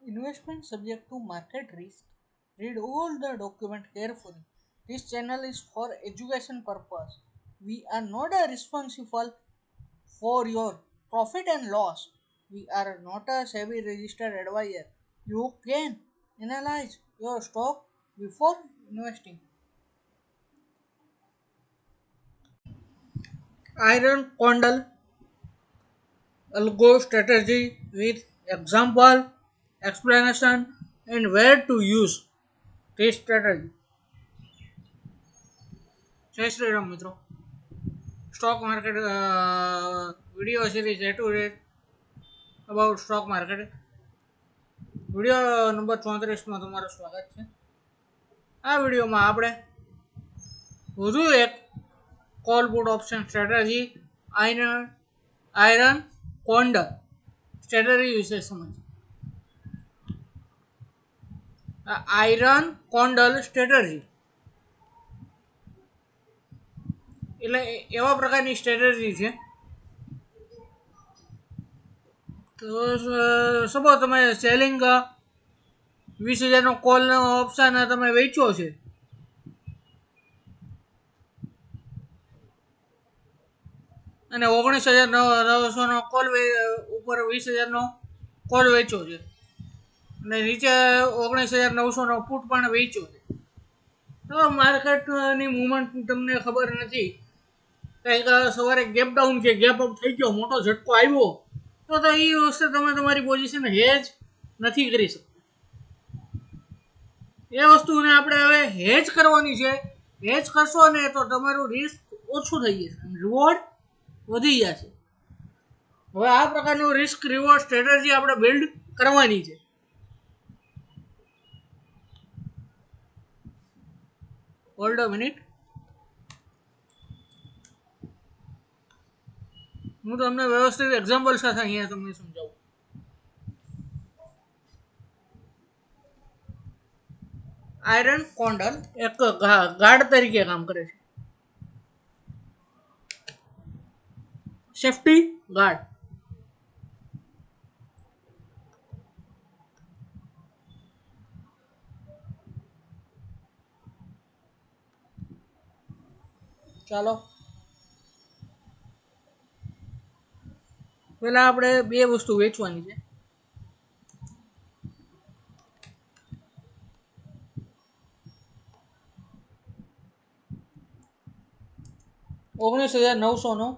Investment subject to market risk. Read all the document carefully. This channel is for education purpose. We are not responsible for your profit and loss. We are not a SEBI registered advisor. You can analyze your stock before investing. Iron Condal Algo strategy with example, explanation, and where to use this strategy. જય શ્રી રામ મિત્રો stock market video series A to Z about stock market video number 34માં તમારું સ્વાગત છે. આ વિડીયોમાં આપણે વધુ એક call put option strategy iron condor strategy વિશે સમજીએ. આયરન કોન્ડલ સ્ટ્રેટેજી એટલે એવા પ્રકારની સ્ટ્રેટેજી છે તો સપોઝ તમે સેલિંગ 20,000નો કોલ ઓપ્શન તમે વેચો છે અને 19,900નો કોલ ઉપર 20,000નો કોલ વેચો છે અને નીચે 19,900નો પુટ પણ વેચ્યો છે. તો માર્કેટની મુવમેન્ટ તમને ખબર નથી, કંઈક સવારે ગેપ ડાઉન છે, ગેપ અપ થઈ ગયો, મોટો ઝટકો આવ્યો, તો એ વખતે તમે તમારી પોઝિશન હેજ નથી કરી શકતા. એ વસ્તુને આપણે હવે હેજ કરવાની છે. હેજ કરશો ને તો તમારું રિસ્ક ઓછું થઈ જશે, રિવોર્ડ વધી જશે. હવે આ પ્રકારનું રિસ્ક રિવોર્ડ સ્ટ્રેટેજી આપણે બિલ્ડ કરવાની છે. હોલ્ડ અ મિનિટ, હું તમને વ્યવસ્થિત એક્ઝામ્પલ સાથે અહીંયા તમને સમજાવું. આયરન કોન્ડલ એક ગાર્ડ તરીકે કામ કરે છે, સેફ્ટી ગાર્ડ. ચાલો પેલા આપણે બે વસ્તુ વેચવાની છે. $19,900નો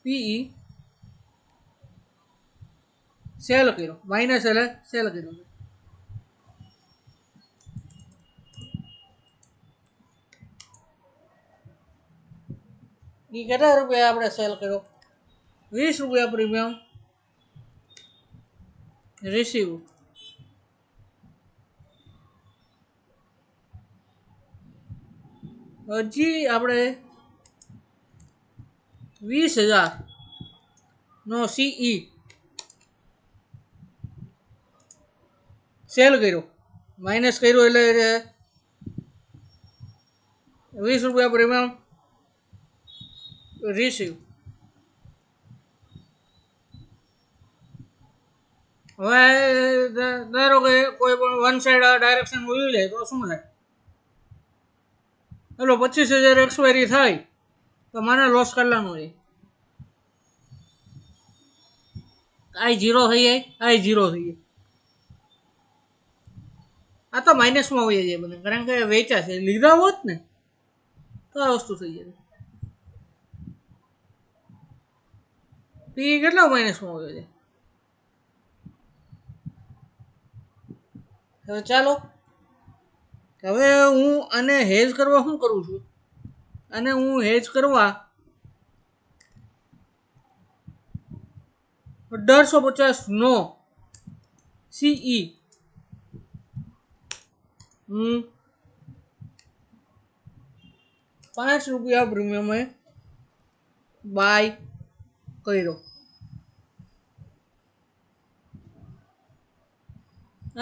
પીઈ સેલ કર્યો, માઇનસ એટલે સેલ કર્યો. એ કેટલા રૂપિયા આપણે સેલ કર્યો? 20 રૂપિયા પ્રીમિયમ રિસીવ. હજી આપણે 20,000નો સીઈ સેલ કર્યો, માઇનસ કર્યો એટલે 20 રૂપિયા પ્રીમિયમ રિસીવ. હવે ધારો કે કોઈ પણ વન સાઈડ ડાયરેક્શન વયું જાય તો શું થાય? ચલો 25,000 એક્સપાયરી થાય તો મને લોસ કરવાનો છે. આઈ જીરો થઈ જાય, આઈ જીરો થઈ જાય. આ તો માઇનસમાં વહી જાય બધા, કારણ કે વેચા છે. લીધા હોત ને તો આ વસ્તુ થઈ જાય. પી કેટલા માઇનસમાં વહી જાય? હવે ચાલો, હવે હું આને હેજ કરવા શું કરું છું? અને હું હેજ કરવા 1850નો સીઈ હું 5 રૂપિયા પ્રીમિયમે બાય કર્યો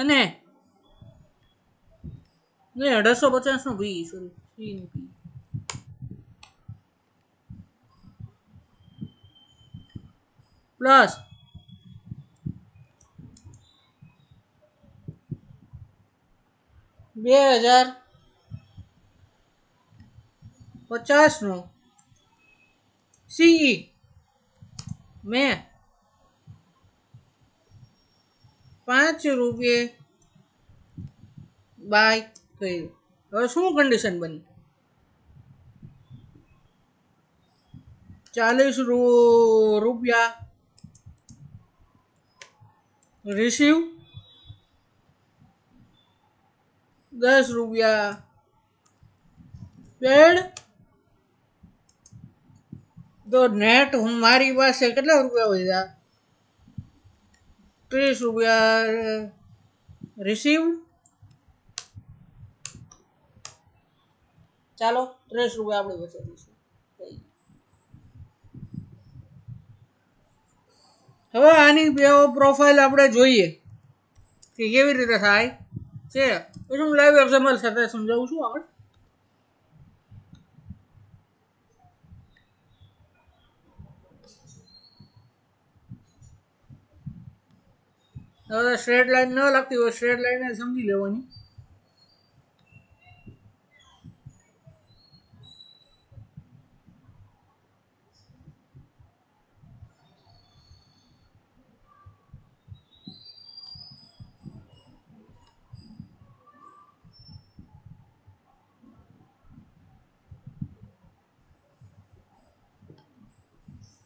અને 1850નો P, sorry C P plus 2050નો સીઈ મેં 5 રૂપિયે બાય કર્યું. હવે શું કન્ડિશન બની? 40 રૂપિયા રિસીવ, 10 રૂપિયા પેડ. તો નેટ મારી પાસે કેટલા રૂપિયા વધ્યા? 30 રૂપિયા રિસીવ. ચાલો 30 રૂપિયા આપણે બચી દઈશું. હવે આની બે પ્રોફાઇલ આપણે જોઈએ કે કેવી રીતે થાય છે. પછી હું લાઈવ એક્ઝામ્પલ સાથે સમજાવું છું આગળ. હવે સ્ટ્રેટ લાઈન ન લાગતી હોય સ્ટ્રેટ લાઈન સમજી લેવાની.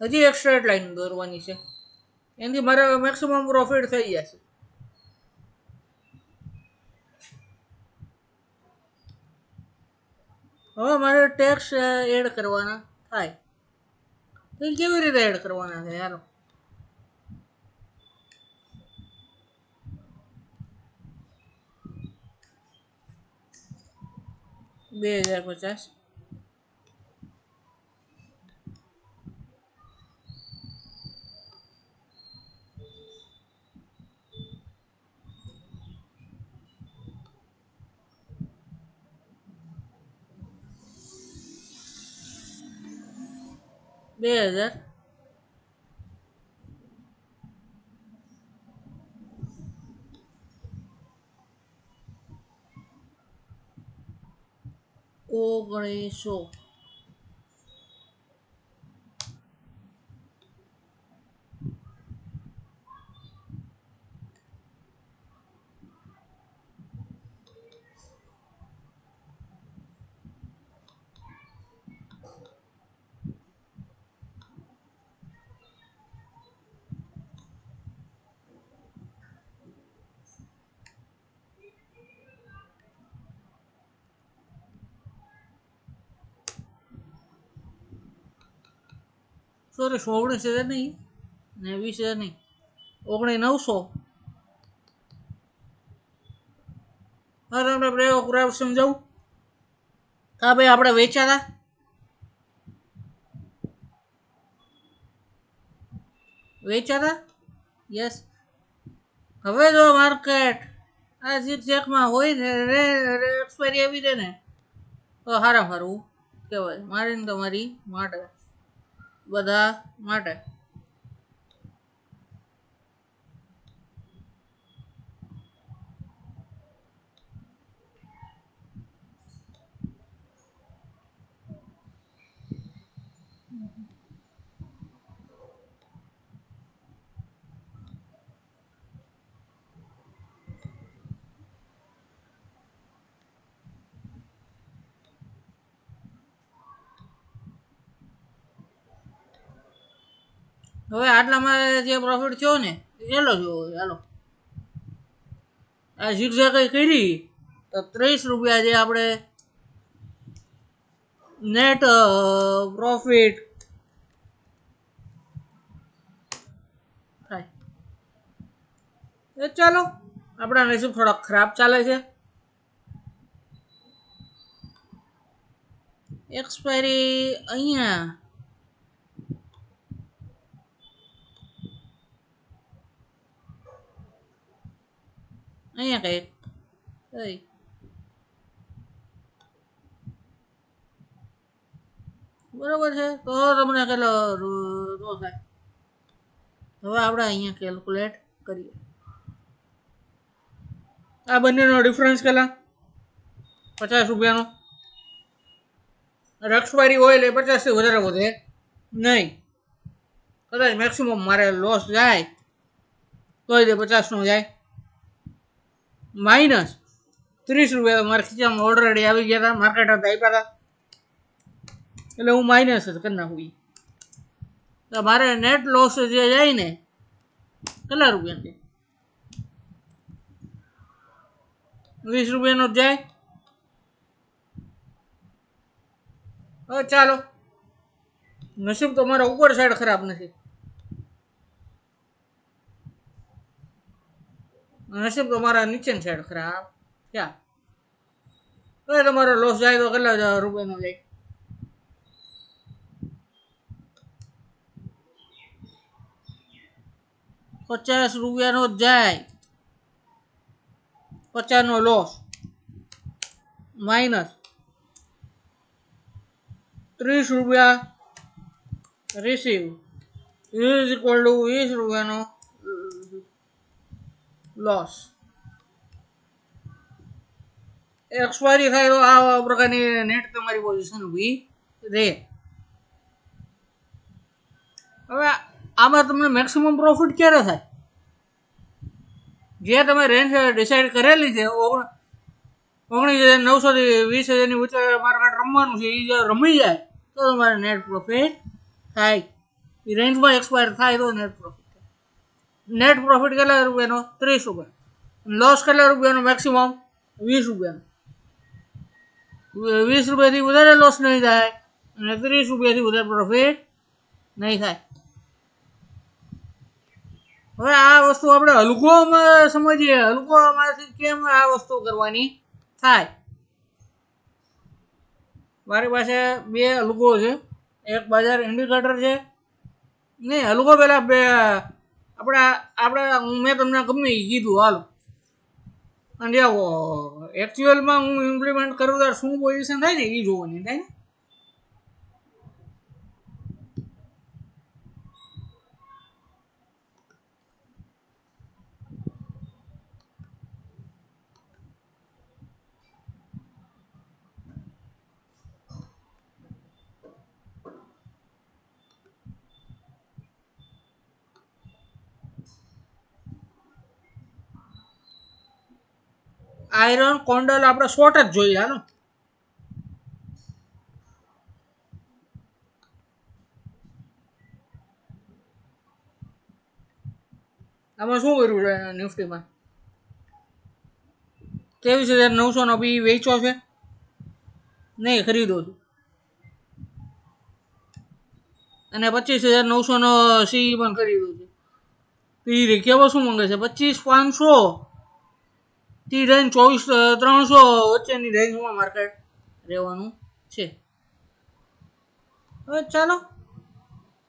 હજી એક સ્ટ્રેટ લાઈન દોરવાની છે, એનાથી મારે મેક્સિમમ પ્રોફિટ થઈ જશે. હવે મારે ટેક્સ એડ કરવાના થાય. તો કેવી રીતે એડ કરવાના છે યાર? $2050 2000 1900. સોરી 19,000 નહીં ને 20,000 નહીં, 19,900. હા તમને પ્રયોગ સમજાવું. હા ભાઈ આપણે વેચાતા યસ. હવે જો માર્કેટ આ ઝીકઝેકમાં હોય ને એક્સપાયરી આવી જાય ને તો સારા સારું કહેવાય મારી ને તમારી માટે, બધા માટે. હવે આટલામાં જે પ્રોફિટ થયો ને એટલો જોવો. ચાલો આ ઝીકઝેક કરી તો 30 રૂપિયા જે આપણે નેટ પ્રોફિટ થાય. ચાલો આપણા નસીબ થોડાક ખરાબ ચાલે છે. એક્સપાયરી અહીંયા કંઈક બરોબર છે. તો તમને કેટલો થાય? હવે આપણે અહીંયા કેલ્ક્યુલેટ કરીએ. આ બંનેનો ડિફરન્સ કેટલા? ₹50 એક્સપાયરી હોય એટલે 50થી વધારે વધે નહીં. કદાચ મેક્સિમમ મારે લોસ જાય તોય તે 50નો જાય. માઇનસ ₹30 મારા ખીચામાં ઓલરેડી આવી ગયા હતા, માર્કેટ હતા આપ્યા હતા, એટલે હું માઇનસ જ કરી નાખું. તો મારે નેટ લોસ જે જાય ને કેટલા રૂપિયા છે? ₹20 જ જાય. હવે ચાલો, નસીબ તો મારા ઉપર સાઈડ ખરાબ નથી, નસીબ તો મારા નીચેની સાઈડ ખરાબ. ક્યાં હવે તમારો લોસ જાય તો કેટલા રૂપિયાનો જાય? ₹50 જ જાય. 50નો loss minus ₹30 receive is equal to ₹20નો લોસ. એક્સપાયરી થાય તો આ પ્રકારની નેટ તમારી પોઝિશન ઊભી રહે. હવે આમાં તમને મેક્સિમમ પ્રોફિટ ક્યારે થાય? જે તમે રેન્જ ડિસાઇડ કરેલી છે 19,900 થી 20,000ની વચ્ચે માર્કેટ રમવાનું છે, એ જો રમી જાય તો તમારે નેટ પ્રોફિટ થાય. એ રેન્જમાં એક્સપાયર થાય તો નેટ પ્રોફિટ થાય. નેટ પ્રોફિટ કેટલા રૂપિયાનો? ₹30. લોસ કેટલા રૂપિયાનો મેક્સિમમ? ₹20. ₹20થી વધારે લોસ નહીં થાય અને ₹30થી વધારે પ્રોફિટ નહીં થાય. હવે આ વસ્તુ આપણે હલકોમાં સમજીએ, હલકોમાંથી કેમ આ વસ્તુ કરવાની થાય. મારી પાસે બે હલકો છે, એક બજાર ઇન્ડિકેટર છે. નહીં, હલકો પેલા બે આપણા મેં તમને ગમે એ કીધું હાલો, અને એકચ્યુઅલમાં હું ઇમ્પ્લિમેન્ટ કરું ત્યારે શું પોઝિશન થાય ને એ જોવાની થાય ને. આયરન કોન્ડલ આપણે શોર્ટ જ જોઈએ. હાલો, આમાં શું કર્યું છે? નિફ્ટીમાં 23,900નો બી વેચો છે, નહીં ખરીદો છું, અને 25,900નો સી પણ ખરીદો છે. એ કેવો શું માંગે છે? 25,500 થી લઈને 24,300 વચ્ચેની રેન્જમાં માર્કેટ રહેવાનું છે. હવે ચાલો,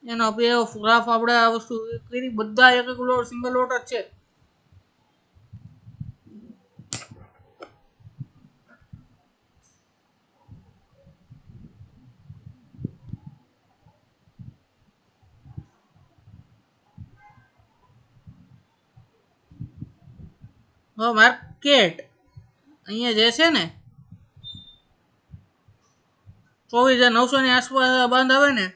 એનો પે ઓફ ગ્રાફ આપણે આ વસ્તુ કરી, બધા એક એક લોટ સિંગલ લોટ જ છે. હવે માર્કેટ અહીંયા જે છે ને 24,900ની આસપાસ બંધ આવે ને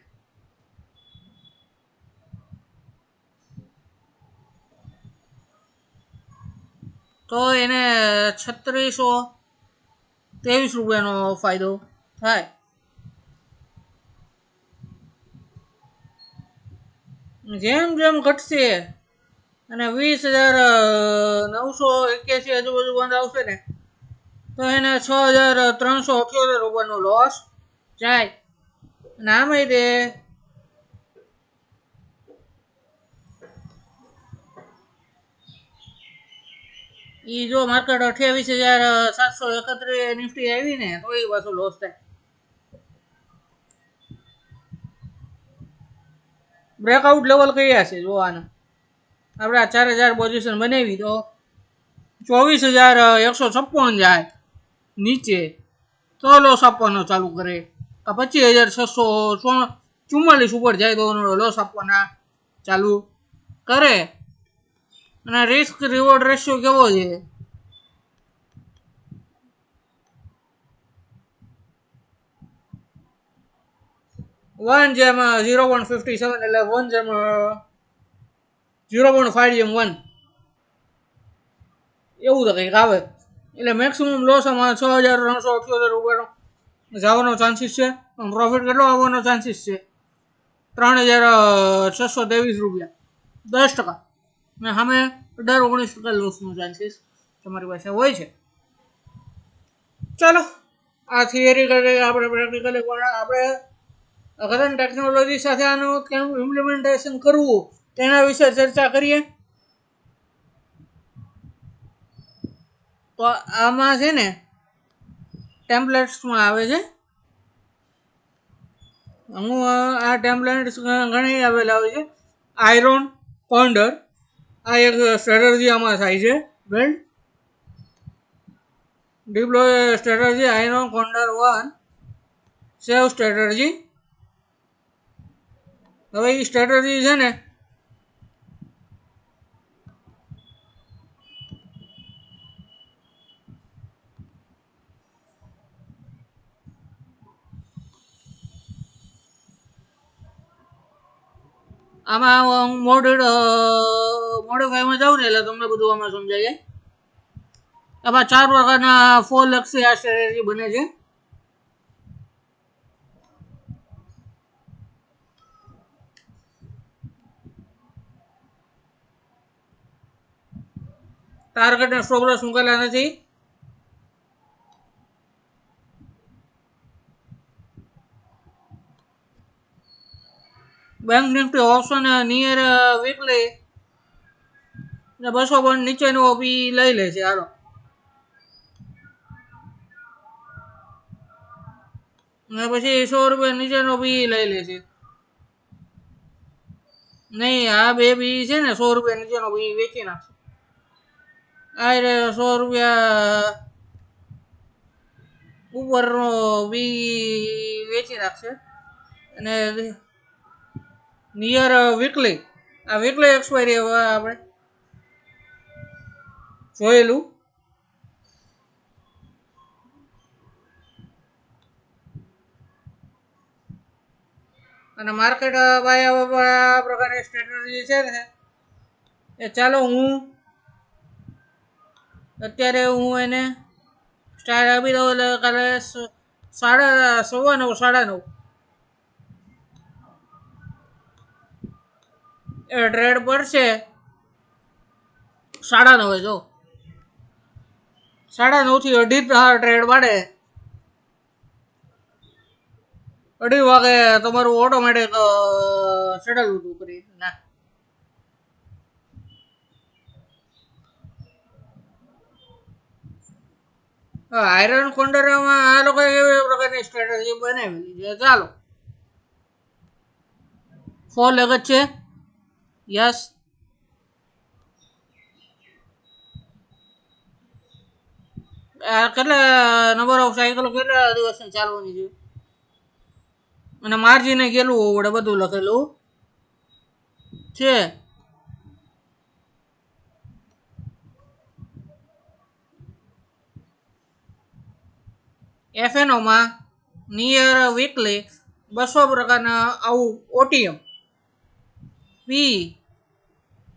તો એને ₹3623નો ફાયદો થાય. જેમ જેમ ઘટશે અને 20,981 આજુબાજુ બંધ આવશે ને તો એને ₹6,378નો લોસ જાય. અને આમાં તે જો માર્કેટ 28,731 નિફ્ટી આવી ને તો એ પાછું લોસ થાય. બ્રેકઆઉટ લેવલ કયા છે જોવાના? આપણે આ 4,000 પોઝિશન બનાવી તો 24,156 જાય નીચે તો લોસ આપવાનો ચાલુ કરે. 25,644 ઉપર જાય તો લોસ આપવાના ચાલુ કરે. અને રિસ્ક રિવોર્ડ રેશિયો કેવો છે? 1 જેમ 0.57 એટલે 1 જેમ 0.5 જેમ 1 એવું તો કંઈક આવે. એટલે મેક્સિમમ લોસ આમાં 6,378 રૂપિયાનો જવાનો ચાન્સીસ છે. પ્રોફિટ કેટલો આવવાનો ચાન્સીસ છે? 3,623 રૂપિયા, 10%. ને સામે 18-19% લોસનો ચાન્સીસ તમારી પાસે હોય છે. ચાલો, આ થિયરી કરી આપણે પ્રેક્ટિકલી આપણે કરંટ ટેકનોલોજી સાથે આનું કેમ ઇમ્પ્લિમેન્ટેશન કરવું તેના વિશે ચર્ચા કરીએ. તો આમાં છે ને ટેમ્પલેટ્સમાં આવે છે. હું આ ટેમ્પલેટ્સ ઘણી આવેલા હોય છે. આયરોન કોન્ડર આ એક સ્ટ્રેટર્જી આમાં થાય છે. વેલ ડિપ્લોય સ્ટ્રેટર્જી આયરોન કોન્ડર 1 સેવ સ્ટ્રેટર્જી. હવે એ સ્ટ્રેટર્જી છે ને આમાં મોડિફાઈમાં જાઉં ને એટલે તમને બધું આમાં સમજાય જાય. આમાં 4 પ્રકારના ફોર લક્ષી આ સ્ટ્રેટેજી બને છે. ટાર્ગેટ અને સ્ટોપ લોસ મૂકેલા નથી. Bank Nifty option near weekly 200 point નીચેનો બી લઈ લે છે. હાલો, ને પછી 100 રૂપિયા નીચેનો બી લઈ લે છે. નહીં, આ બે બી છે ને 100 રૂપિયા નીચેનો બી વેચી નાખશે. આ 100 રૂપિયા ઉપરનો બી વેચી નાખશે. અને નિયર વીકલી, આ વીકલી એક્સપાયરી આપણે જોયેલું. અને માર્કેટ બાય આ પ્રકારની સ્ટ્રેટેજી છે ને એ ચાલો હું અત્યારે એને સ્ટાર્ટ આપી દઉં. એટલે કાલે 9:15 9:30 એ ટ્રેડ પડશે 9:30. જો 9:30 થી 2:30 ટ્રેડ પાડે. 2:30 વાગે તમારું ઓટોમેટિક સેટલ ઊભું કરી ના. આયરન કોન્ડરમાં આ લોકો એવી પ્રકારની સ્ટ્રેટેજી બનાવેલી છે. ચાલો, 4 લેગ જ છે. યસ, કેટલા નંબર ઓફ સાયકલ કેટલા દિવસની ચાલવાની છે અને માર્જિને કેટલું હોવું પડે બધું લખેલું છે. એફએનઓમાં નિયર વીકલી 200 પ્રકારના આવું ઓટીએમ પી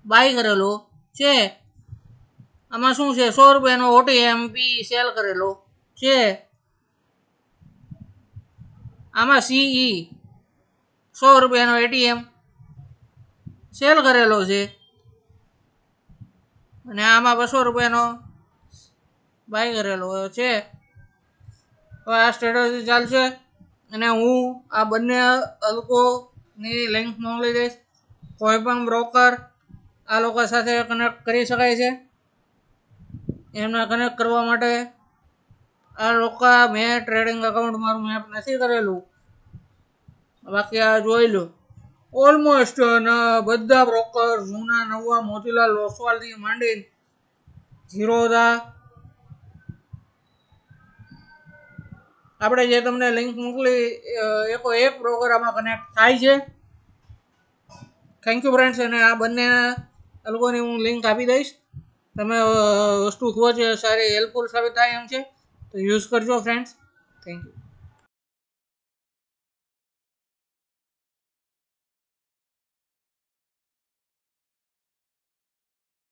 બાય કરેલો છે. આમાં શું છે? 100 રૂપિયાનો ઓટીએમ પી સેલ કરેલો છે. આમાં સીઈ 100 રૂપિયાનો એટીએમ સેલ કરેલો છે. અને આમાં 200 રૂપિયાનો બાય કરેલો છે. તો આ સ્ટ્રેટેજી ચાલશે. અને હું આ બંને લોકોની લિંક મોકલી દઈશ. કોઈ પણ બ્રોકર આ લોકો સાથે કનેક્ટ કરી શકાય છે. એમને કનેક્ટ કરવા માટે આ લોકો મેં ટ્રેડિંગ એકાઉન્ટ મારું મેપ નથી કરેલું, બાકી આ જોઈ લો. ઓલમોસ્ટ બધા બ્રોકર જૂના નવા મોતીલાલ ઓસવાલથી માંડીને ઝીરોધા આપણે જે તમને લિંક મોકલી એક બ્રોકર આમાં કનેક્ટ થાય છે. Thank you friends. અને આ બંને લોકોની હું લિંક આપી દઈશ. તમે વસ્તુ ખૂબ જ સારી હેલ્પફુલ સાબિત થાય એમ છે, તો યુઝ કરજો ફ્રેન્ડ્સ. Thank you.